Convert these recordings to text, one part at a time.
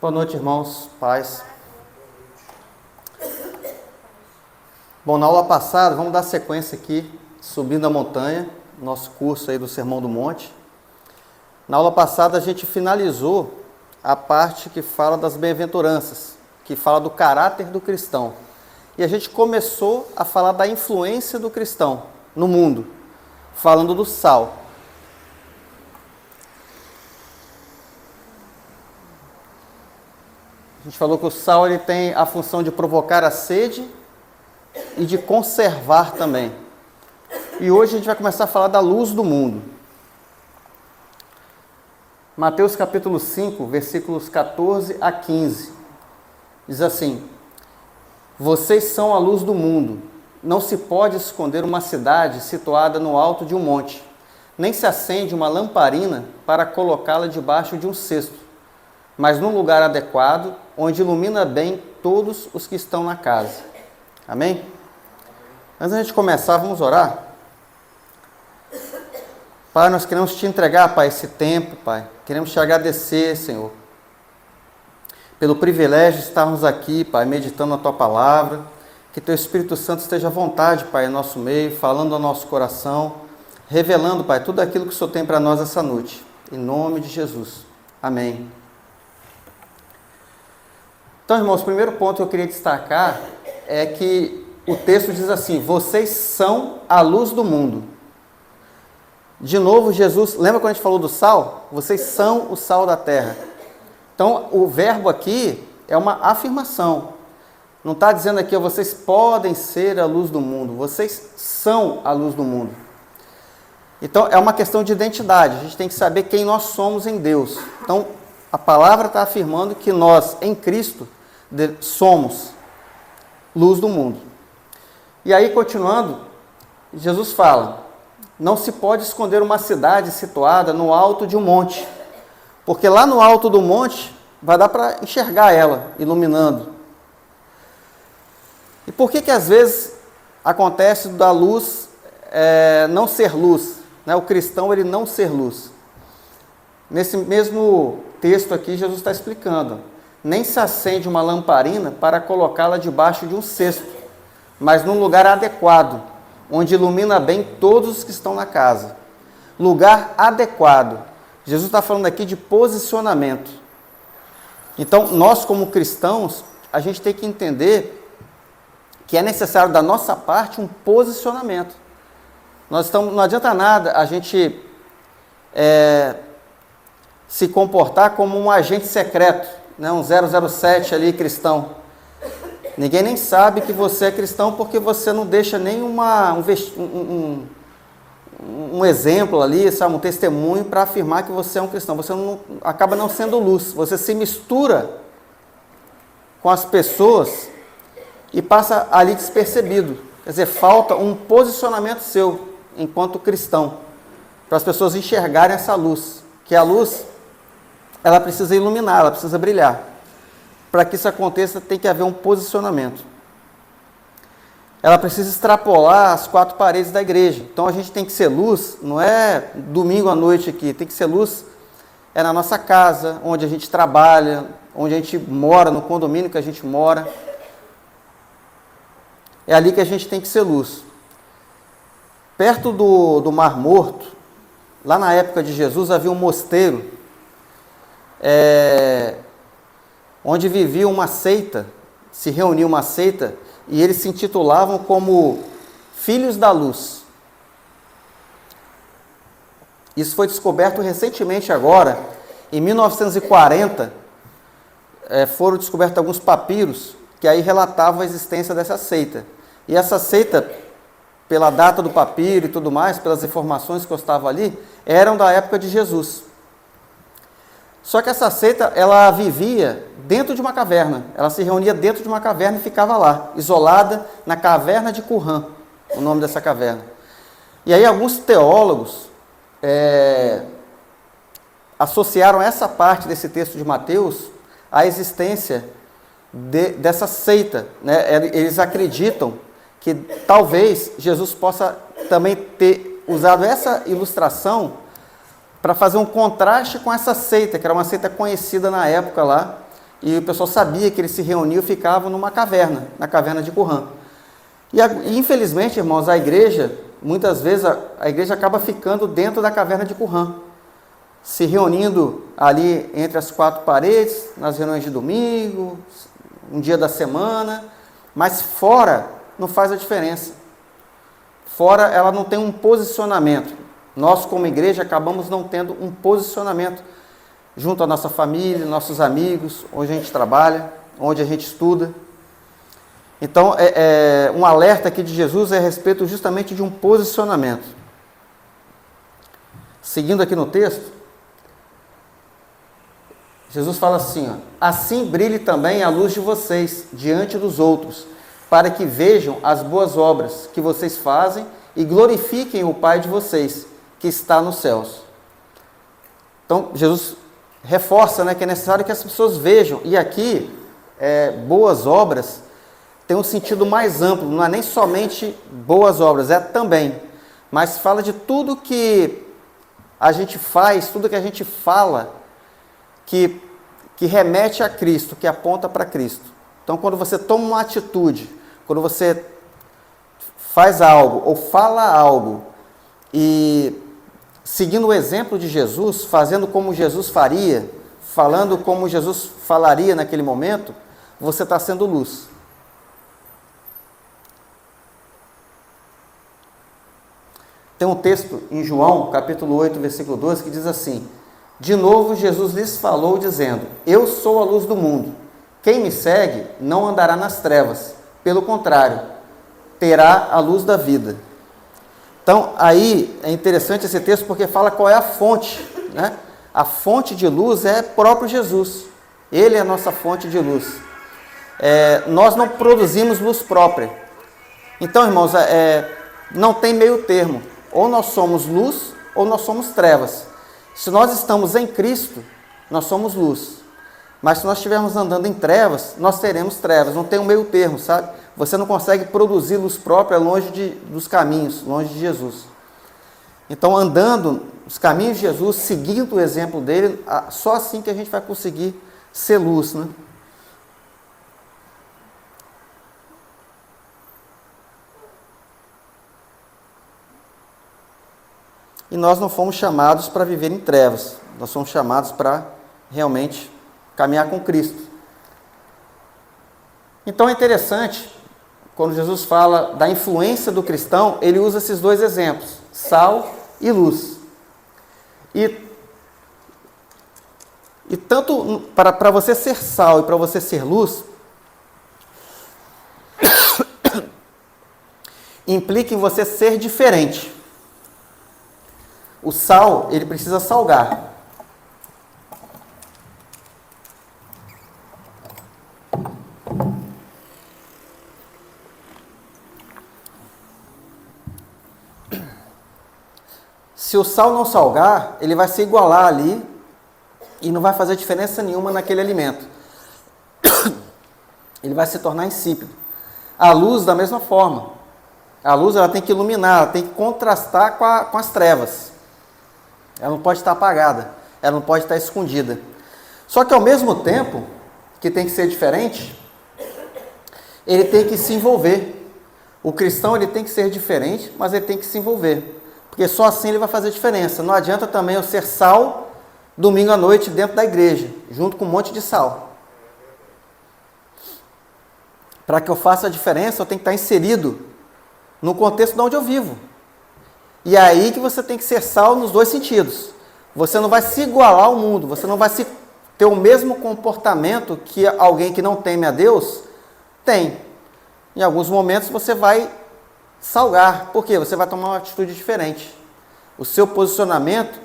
Boa noite, irmãos, paz. Bom, na aula passada, vamos dar sequência aqui, subindo a montanha, nosso curso aí do Sermão do Monte. Na aula passada, a gente finalizou a parte que fala das bem-aventuranças, que fala do caráter do cristão. E a gente começou a falar da influência do cristão no mundo, falando do sal. A gente falou que o sal ele tem a função de provocar a sede e de conservar também. E hoje a gente vai começar a falar da luz do mundo. Mateus capítulo 5, versículos 14 a 15. Diz assim: Vocês são a luz do mundo. Não se pode esconder uma cidade situada no alto de um monte, nem se acende uma lamparina para colocá-la debaixo de um cesto, mas num lugar adequado, onde ilumina bem todos os que estão na casa. Amém? Antes da gente começar, vamos orar? Pai, nós queremos te entregar, Pai, esse tempo, Pai. Queremos te agradecer, Senhor, pelo privilégio de estarmos aqui, Pai, meditando a Tua Palavra. Que Teu Espírito Santo esteja à vontade, Pai, em nosso meio, falando ao nosso coração, revelando, Pai, tudo aquilo que o Senhor tem para nós essa noite. Em nome de Jesus. Amém. Então, irmãos, o primeiro ponto que eu queria destacar é que o texto diz assim: vocês são a luz do mundo. De novo, Jesus, lembra quando a gente falou do sal? Vocês são o sal da terra. Então, o verbo aqui é uma afirmação. Não está dizendo aqui, vocês podem ser a luz do mundo. Vocês são a luz do mundo. Então, é uma questão de identidade. A gente tem que saber quem nós somos em Deus. Então, a palavra está afirmando que nós, em Cristo, somos luz do mundo. E aí, continuando, Jesus fala: não se pode esconder uma cidade situada no alto de um monte, porque lá no alto do monte vai dar para enxergar ela, iluminando. E por que às vezes acontece da luz não ser luz, né? O cristão ele não ser luz? Nesse mesmo texto aqui, Jesus está explicando: nem se acende uma lamparina para colocá-la debaixo de um cesto, mas num lugar adequado, onde ilumina bem todos os que estão na casa. Lugar adequado. Jesus está falando aqui de posicionamento. Então, nós como cristãos, a gente tem que entender que é necessário da nossa parte um posicionamento. Não adianta nada a gente se comportar como um agente secreto, né? Um 007 ali cristão. Ninguém nem sabe que você é cristão porque você não deixa nem um exemplo ali, sabe, um testemunho para afirmar que você é um cristão. Você acaba não sendo luz. Você se mistura com as pessoas e passa ali despercebido. Quer dizer, falta um posicionamento seu enquanto cristão, para as pessoas enxergarem essa luz. Que a luz, ela precisa iluminar, ela precisa brilhar. Para que isso aconteça, tem que haver um posicionamento. Ela precisa extrapolar as quatro paredes da igreja. Então a gente tem que ser luz, não é domingo à noite aqui, tem que ser luz na nossa casa, onde a gente trabalha, onde a gente mora, no condomínio que a gente mora. É ali que a gente tem que ser luz. Perto do Mar Morto, lá na época de Jesus, havia um mosteiro, onde vivia uma seita, se reunia uma seita, e eles se intitulavam como Filhos da Luz. Isso foi descoberto recentemente agora, em 1940, foram descobertos alguns papiros que aí relatavam a existência dessa seita. E essa seita, pela data do papiro e tudo mais, pelas informações que estavam ali, eram da época de Jesus. Só que essa seita, ela vivia dentro de uma caverna. Ela se reunia dentro de uma caverna e ficava lá, isolada na caverna de Qumran, o nome dessa caverna. E aí alguns teólogos associaram essa parte desse texto de Mateus à existência dessa seita, né? Eles acreditam que talvez Jesus possa também ter usado essa ilustração para fazer um contraste com essa seita, que era uma seita conhecida na época lá, e o pessoal sabia que eles se reuniam e ficavam numa caverna, na caverna de Qumran. E infelizmente, irmãos, a igreja, muitas vezes a igreja acaba ficando dentro da caverna de Qumran, se reunindo ali entre as quatro paredes, nas reuniões de domingo, um dia da semana, mas fora não faz a diferença. Fora ela não tem um posicionamento. Nós, como igreja, acabamos não tendo um posicionamento junto à nossa família, nossos amigos, onde a gente trabalha, onde a gente estuda. Então, um alerta aqui de Jesus é a respeito justamente de um posicionamento. Seguindo aqui no texto, Jesus fala assim, ó, assim brilhe também a luz de vocês diante dos outros, para que vejam as boas obras que vocês fazem e glorifiquem o Pai de vocês, que está nos céus. Então, Jesus reforça, né, que é necessário que as pessoas vejam. E aqui, boas obras tem um sentido mais amplo, não é nem somente boas obras, é também. Mas fala de tudo que a gente faz, tudo que a gente fala, que remete a Cristo, que aponta para Cristo. Então, quando você toma uma atitude, quando você faz algo ou fala algo, e seguindo o exemplo de Jesus, fazendo como Jesus faria, falando como Jesus falaria naquele momento, você está sendo luz. Tem um texto em João, capítulo 8, versículo 12, que diz assim, de novo Jesus lhes falou dizendo, eu sou a luz do mundo, quem me segue não andará nas trevas, pelo contrário, terá a luz da vida. Então, aí é interessante esse texto porque fala qual é a fonte, né? A fonte de luz é próprio Jesus, Ele é a nossa fonte de luz. Nós não produzimos luz própria. Então, irmãos, não tem meio termo, ou nós somos luz ou nós somos trevas. Se nós estamos em Cristo, nós somos luz. Mas se nós estivermos andando em trevas, nós teremos trevas. Não tem um meio termo, sabe? Você não consegue produzir luz própria longe dos caminhos, longe de Jesus. Então, andando nos caminhos de Jesus, seguindo o exemplo dele, só assim que a gente vai conseguir ser luz, né? E nós não fomos chamados para viver em trevas, nós fomos chamados para realmente caminhar com Cristo. Então é interessante, quando Jesus fala da influência do cristão, ele usa esses dois exemplos, sal e luz. E tanto para você ser sal e para você ser luz, implica em você ser diferente. O sal, ele precisa salgar. Se o sal não salgar, ele vai se igualar ali e não vai fazer diferença nenhuma naquele alimento. Ele vai se tornar insípido. A luz, da mesma forma. A luz, ela tem que iluminar, ela tem que contrastar com as trevas. Ela não pode estar apagada, ela não pode estar escondida. Só que ao mesmo tempo que tem que ser diferente, ele tem que se envolver. O cristão, ele tem que ser diferente, mas ele tem que se envolver. Porque só assim ele vai fazer diferença. Não adianta também eu ser sal domingo à noite dentro da igreja, junto com um monte de sal. Para que eu faça a diferença, eu tenho que estar inserido no contexto de onde eu vivo. E é aí que você tem que ser sal nos dois sentidos. Você não vai se igualar ao mundo, você não vai ter o mesmo comportamento que alguém que não teme a Deus tem. Em alguns momentos você vai salgar. Por quê? Você vai tomar uma atitude diferente. O seu posicionamento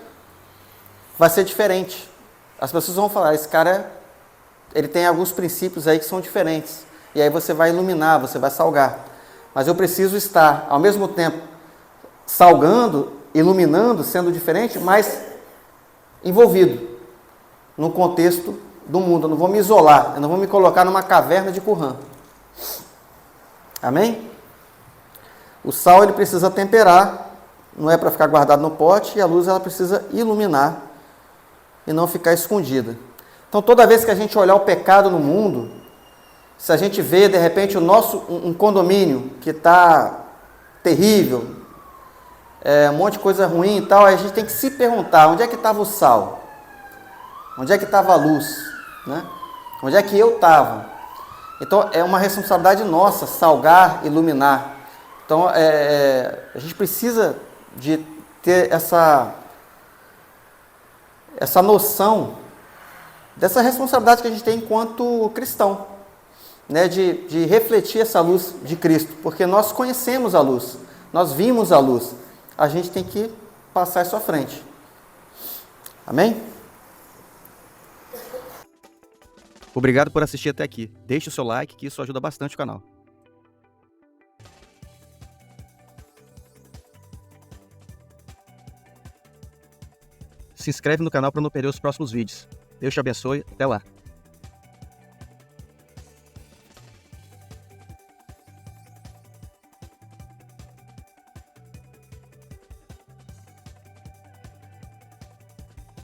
vai ser diferente. As pessoas vão falar, esse cara, ele tem alguns princípios aí que são diferentes. E aí você vai iluminar, você vai salgar. Mas eu preciso estar, ao mesmo tempo, salgando, iluminando, sendo diferente, mas envolvido no contexto do mundo. Eu não vou me isolar, eu não vou me colocar numa caverna de Qumran. Amém? O sal, ele precisa temperar, não é para ficar guardado no pote, e a luz, ela precisa iluminar e não ficar escondida. Então, toda vez que a gente olhar o pecado no mundo, se a gente vê, de repente, um condomínio que está terrível, um monte de coisa ruim e tal, aí a gente tem que se perguntar, onde é que estava o sal? Onde é que estava a luz? Né? Onde é que eu estava? Então, é uma responsabilidade nossa salgar, iluminar. Então, a gente precisa de ter essa noção dessa responsabilidade que a gente tem enquanto cristão, né? De refletir essa luz de Cristo, porque nós conhecemos a luz, nós vimos a luz, a gente tem que passar isso à frente. Amém? Obrigado por assistir até aqui. Deixe o seu like, que isso ajuda bastante o canal. Se inscreve no canal para não perder os próximos vídeos. Deus te abençoe. Até lá.